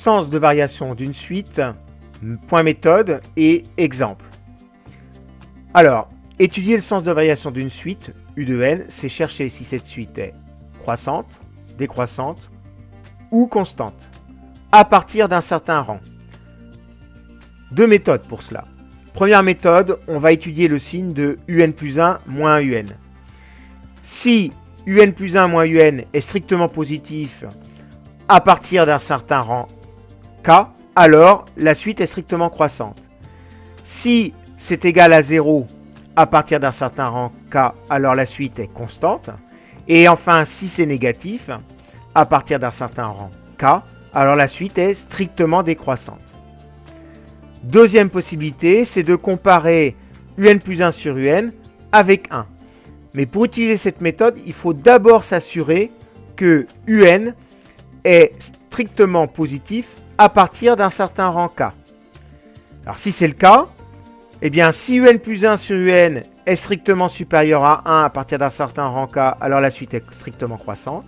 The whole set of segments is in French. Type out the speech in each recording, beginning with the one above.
sens de variation d'une suite, point méthode et exemple. Alors, étudier le sens de variation d'une suite, U de n, c'est chercher si cette suite est croissante, décroissante ou constante, à partir d'un certain rang. Deux méthodes pour cela. Première méthode, on va étudier le signe de un plus 1 moins un. Si un plus 1 moins un est strictement positif à partir d'un certain rang k, alors la suite est strictement croissante. Si c'est égal à 0 à partir d'un certain rang k, alors la suite est constante. Et enfin, si c'est négatif, à partir d'un certain rang k, alors la suite est strictement décroissante. Deuxième possibilité, c'est de comparer un plus 1 sur un avec 1. Mais pour utiliser cette méthode, il faut d'abord s'assurer que un est strictement positif à partir d'un certain rang k. Alors si c'est le cas, eh bien si un plus 1 sur un est strictement supérieur à 1 à partir d'un certain rang k, alors la suite est strictement croissante.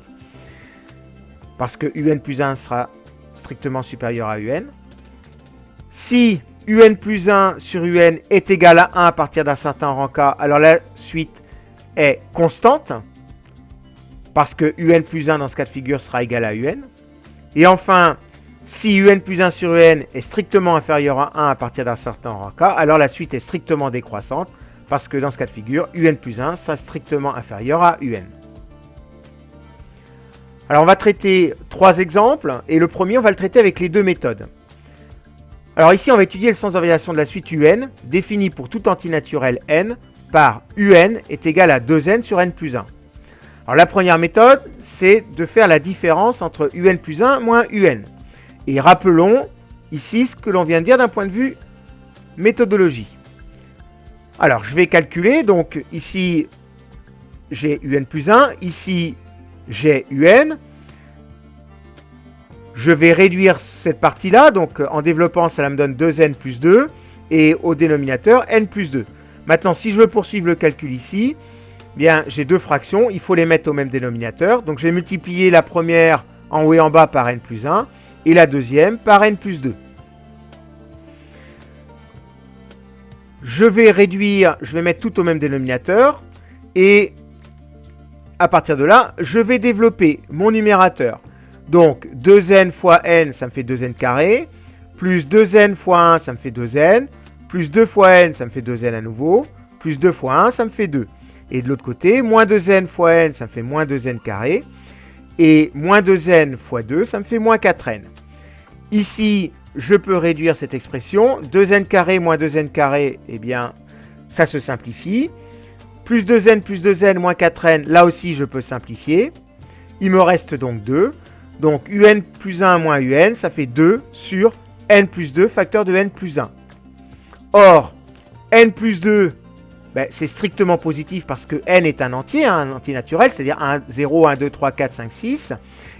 Parce que un plus 1 sera strictement supérieur à un. Si un plus 1 sur un est égal à 1 à partir d'un certain rang k, alors la suite est constante. Parce que un plus 1 dans ce cas de figure sera égal à un. Et enfin, si un plus 1 sur un est strictement inférieur à 1 à partir d'un certain rang k, alors la suite est strictement décroissante. Parce que dans ce cas de figure, un plus 1 sera strictement inférieur à un. Alors on va traiter 3 exemples, et le premier on va le traiter avec les deux méthodes. Alors ici on va étudier le sens de variation de la suite un, défini pour tout antinaturel n, par un est égal à 2n sur n plus 1. Alors la première méthode, c'est de faire la différence entre un plus 1 moins un. Et rappelons ici ce que l'on vient de dire d'un point de vue méthodologie. Alors je vais calculer, donc ici j'ai un plus 1, ici j'ai un. Je vais réduire cette partie-là, donc en développant, ça me donne 2n plus 2, et au dénominateur, n plus 2. Maintenant, si je veux poursuivre le calcul ici, bien, j'ai deux fractions, il faut les mettre au même dénominateur. Donc je vais multiplier la première en haut et en bas par n plus 1, et la deuxième par n plus 2. Je vais réduire, je vais mettre tout au même dénominateur, et à partir de là, je vais développer mon numérateur. Donc 2n fois n, ça me fait 2n carré, plus 2n fois 1, ça me fait 2n, plus 2 fois n, ça me fait 2n à nouveau, plus 2 fois 1, ça me fait 2. Et de l'autre côté, moins 2n fois n, ça me fait moins 2n carré, et moins 2n fois 2, ça me fait moins 4n. Ici, je peux réduire cette expression, 2n carré moins 2n carré, eh bien, ça se simplifie. Plus 2n moins 4n, là aussi je peux simplifier. Il me reste donc 2. Donc un plus 1 moins un, ça fait 2 sur n plus 2, facteur de n plus 1. Or, n plus 2, ben, c'est strictement positif parce que n est un entier naturel, c'est-à-dire 1, 0, 1, 2, 3, 4, 5, 6.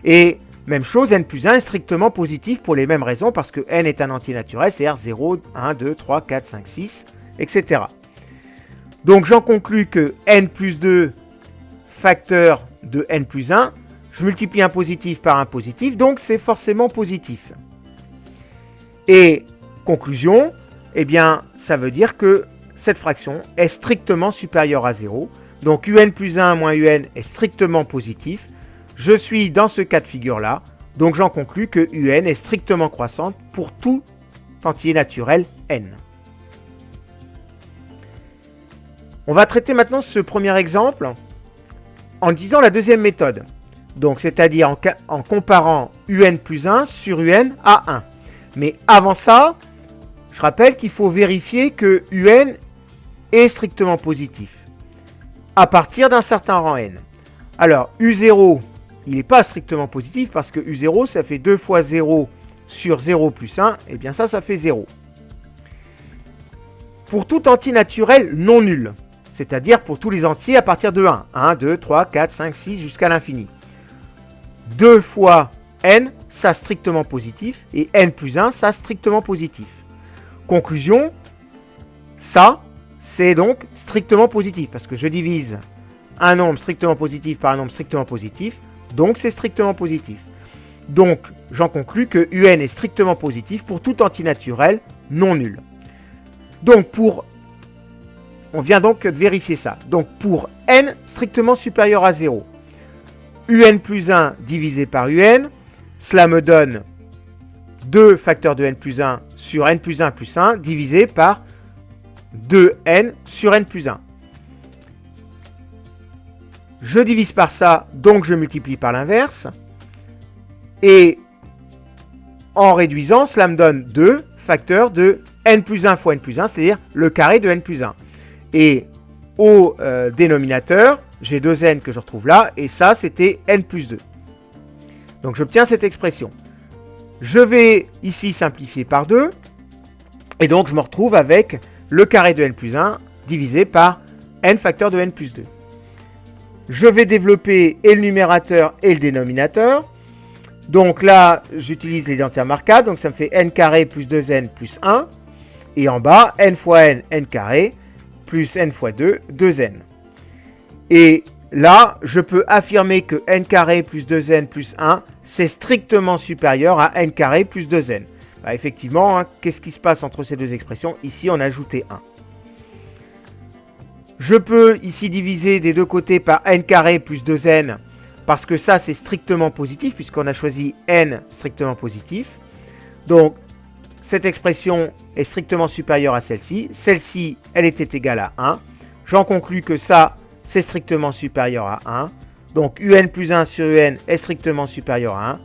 Et même chose, n plus 1 est strictement positif pour les mêmes raisons parce que n est un entier naturel, c'est-à-dire 0, 1, 2, 3, 4, 5, 6, etc. Donc j'en conclus que n plus 2, facteur de n plus 1, je multiplie un positif par un positif, donc c'est forcément positif. Et conclusion, eh bien, ça veut dire que cette fraction est strictement supérieure à 0. Donc un plus 1 moins un est strictement positif. Je suis dans ce cas de figure-là, donc j'en conclus que un est strictement croissante pour tout entier naturel n. On va traiter maintenant ce premier exemple en disant la deuxième méthode. Donc, c'est-à-dire en comparant un plus 1 sur un à 1. Mais avant ça, je rappelle qu'il faut vérifier que un est strictement positif à partir d'un certain rang n. Alors, u0, il n'est pas strictement positif parce que u0, ça fait 2 fois 0 sur 0 plus 1. Et bien ça fait 0. Pour tout entier naturel non nul, c'est-à-dire pour tous les entiers à partir de 1. 1, 2, 3, 4, 5, 6 jusqu'à l'infini. 2 fois n, ça strictement positif, et n plus 1, ça strictement positif. Conclusion, ça, c'est donc strictement positif, parce que je divise un nombre strictement positif par un nombre strictement positif, donc c'est strictement positif. Donc, j'en conclus que UN est strictement positif pour tout antinaturel non nul. Donc, on vient donc de vérifier ça. Donc, pour n strictement supérieur à 0, UN plus 1 divisé par UN, cela me donne 2 facteurs de n plus 1 sur n plus 1 plus 1 divisé par 2n sur n plus 1. Je divise par ça, donc je multiplie par l'inverse. Et en réduisant, cela me donne 2 facteurs de n plus 1 fois n plus 1, c'est-à-dire le carré de n plus 1. Et au dénominateur, j'ai 2n que je retrouve là, et ça, c'était n plus 2. Donc j'obtiens cette expression. Je vais ici simplifier par 2, et donc je me retrouve avec le carré de n plus 1 divisé par n facteur de n plus 2. Je vais développer et le numérateur et le dénominateur. Donc là, j'utilise les entières marquables, donc ça me fait n carré plus 2n plus 1. Et en bas, n fois n carré, plus n fois 2, 2n. Et là, je peux affirmer que n carré plus 2n plus 1, c'est strictement supérieur à n carré plus 2n. Bah, effectivement, hein, qu'est-ce qui se passe entre ces deux expressions? Ici, on a ajouté 1. Je peux ici diviser des deux côtés par n carré plus 2n, parce que ça, c'est strictement positif, puisqu'on a choisi n strictement positif. Donc, cette expression est strictement supérieure à celle-ci. Celle-ci, elle était égale à 1. J'en conclus que ça, c'est strictement supérieur à 1. Donc, un plus 1 sur un est strictement supérieur à 1.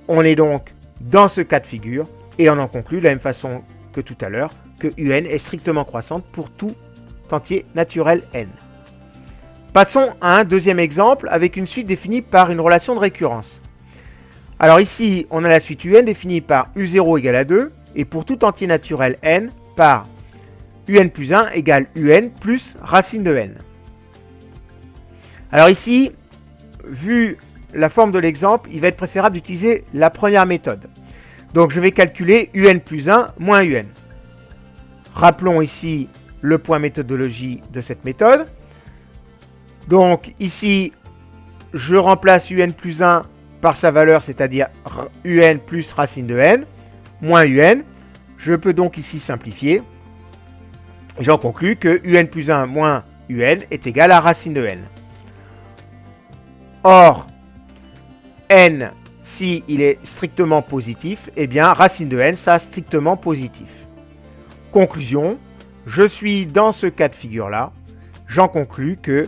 On est donc dans ce cas de figure, et on en conclut de la même façon que tout à l'heure, que un est strictement croissante pour tout entier naturel n. Passons à un deuxième exemple avec une suite définie par une relation de récurrence. Alors ici, on a la suite un définie par u0 égale à 2, et pour tout entier naturel n, par un plus 1 égale un plus racine de n. Alors ici, vu la forme de l'exemple, il va être préférable d'utiliser la première méthode. Donc je vais calculer un plus 1 moins un. Rappelons ici le point méthodologie de cette méthode. Donc ici, je remplace un plus 1 par sa valeur, c'est-à-dire un plus racine de n, moins un. Je peux donc ici simplifier. J'en conclus que un plus 1 moins un est égal à racine de n. Or, n, si il est strictement positif, eh bien racine de n, ça strictement positif. Conclusion, je suis dans ce cas de figure-là. J'en conclus que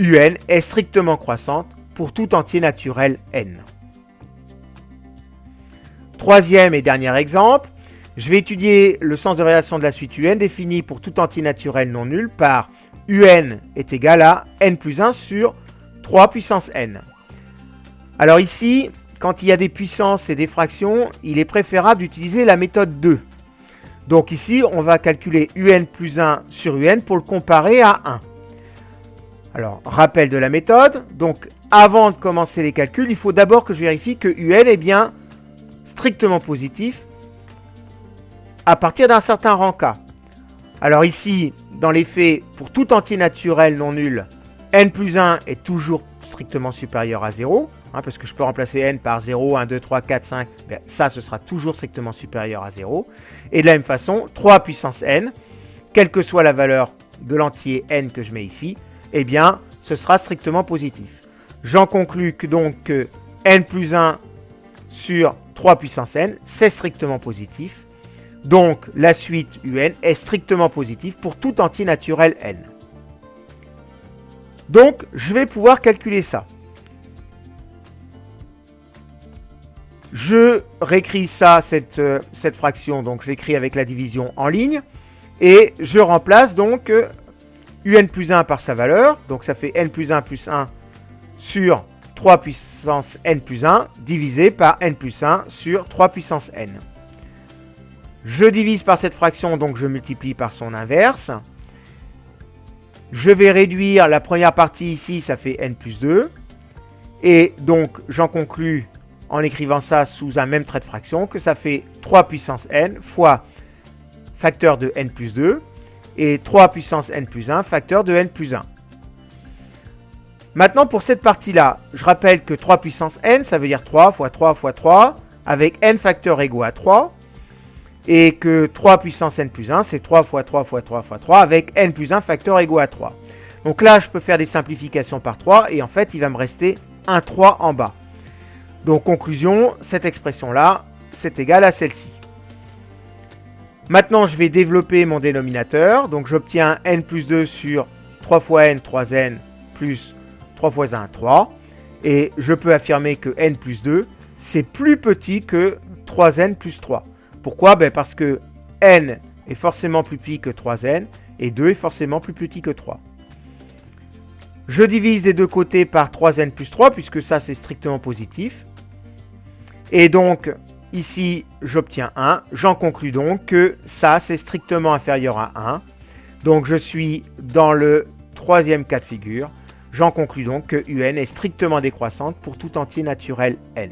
un est strictement croissante pour tout entier naturel n. Troisième et dernier exemple, je vais étudier le sens de variation de la suite un définie pour tout entier naturel non nul par un est égal à n plus 1 sur 3 puissance n. Alors ici, quand il y a des puissances et des fractions, il est préférable d'utiliser la méthode 2. Donc ici, on va calculer un plus 1 sur un pour le comparer à 1. Alors, rappel de la méthode. Donc, avant de commencer les calculs, il faut d'abord que je vérifie que un est bien strictement positif à partir d'un certain rang K. Alors ici, dans les faits, pour tout entier naturel non nul, n plus 1 est toujours strictement supérieur à 0, hein, parce que je peux remplacer n par 0, 1, 2, 3, 4, 5, bien, ça, ce sera toujours strictement supérieur à 0. Et de la même façon, 3 puissance n, quelle que soit la valeur de l'entier n que je mets ici, eh bien, ce sera strictement positif. J'en conclus que donc n plus 1 sur 3 puissance n, c'est strictement positif. Donc, la suite un est strictement positive pour tout entier naturel n. Donc, je vais pouvoir calculer ça. Je réécris ça, cette fraction, donc je l'écris avec la division en ligne, et je remplace donc un plus 1 par sa valeur, donc ça fait n plus 1 plus 1 sur 3 puissance n plus 1, divisé par n plus 1 sur 3 puissance n. Je divise par cette fraction, donc je multiplie par son inverse. Je vais réduire la première partie ici, ça fait n plus 2. Et donc, j'en conclus, en écrivant ça sous un même trait de fraction, que ça fait 3 puissance n fois facteur de n plus 2. Et 3 puissance n plus 1, facteur de n plus 1. Maintenant, pour cette partie-là, je rappelle que 3 puissance n, ça veut dire 3 fois 3 fois 3, avec n facteurs égaux à 3. Et que 3 puissance n plus 1, c'est 3 fois 3 fois 3 fois 3, avec n plus 1 facteur égaux à 3. Donc là, je peux faire des simplifications par 3, et en fait, il va me rester un 3 en bas. Donc, conclusion, cette expression-là, c'est égal à celle-ci. Maintenant, je vais développer mon dénominateur. Donc, j'obtiens n plus 2 sur 3 fois n, 3n, plus 3 fois 1, 3. Et je peux affirmer que n plus 2, c'est plus petit que 3n plus 3. Pourquoi? Parce que n est forcément plus petit que 3n, et 2 est forcément plus petit que 3. Je divise des deux côtés par 3n plus 3, puisque ça, c'est strictement positif. Et donc, ici, j'obtiens 1. J'en conclus donc que ça, c'est strictement inférieur à 1. Donc, je suis dans le troisième cas de figure. J'en conclus donc que un est strictement décroissante pour tout entier naturel n.